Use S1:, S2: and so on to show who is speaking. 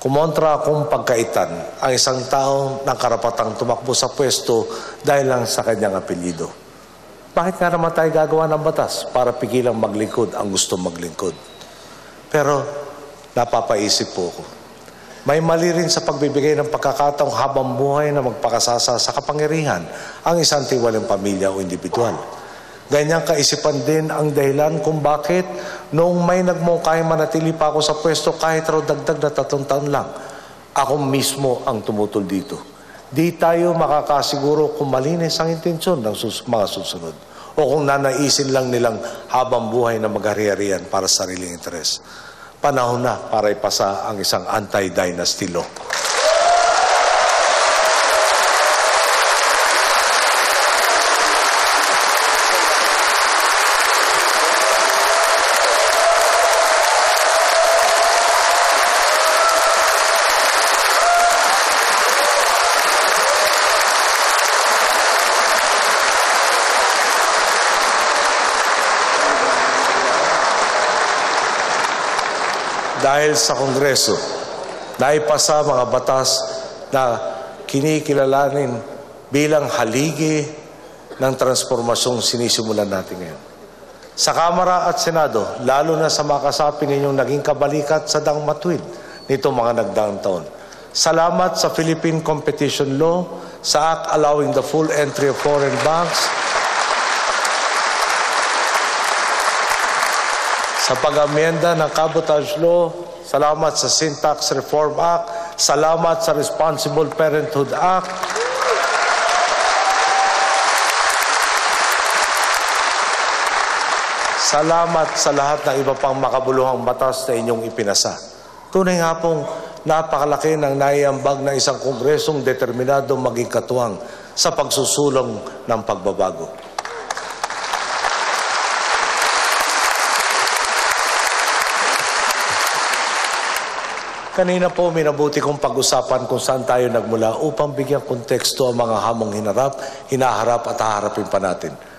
S1: Kumontra akong pagkaitan ang isang tao ng karapatang tumakbo sa pwesto dahil lang sa kanyang apelyido. Bakit nga naman tayo gagawa ng batas para pigilang maglingkod ang gusto maglingkod? Pero napapaisip po ako. May mali rin sa pagbibigay ng pagkakataong habang buhay na magpakasasa sa kapangyarihan ang isang tiwaling pamilya o individual. Ganyang kaisipan din ang dahilan kung bakit noong may nagmungkahi manatili pa ako sa pwesto kahit raw dagdag na 3 taon lang, ako mismo ang tumutol dito. Di tayo makakasiguro kung malinis ang intensyon ng mga susunod o kung nanaisin lang nilang habang buhay na maghari-harian para sa sariling interes. Panahon na para ipasa ang isang anti-dynasty law. Dahil sa Kongreso, naipasa mga batas na kinikilalanin bilang haligi ng transformasyong sinisimulan natin ngayon. Sa Kamara at Senado, lalo na sa mga kasapi ninyong naging kabalikat sa dangmatwid nitong mga nagdaang taon. Salamat sa Philippine Competition Law, sa Act allowing the full entry of foreign banks, sa pag-amyenda ng Cabotage Law, salamat sa Sin Tax Reform Act, salamat sa Responsible Parenthood Act, salamat sa lahat ng iba pang makabuluhang batas na inyong ipinasa. Tunay nga pong napakalaki ng naiambag ng isang kongresong determinado maging katuwang sa pagsusulong ng pagbabago. Kanina po, minabuti kong pag-usapan kung saan tayo nagmula upang bigyan konteksto ang mga hamong hinaharap at haharapin pa natin.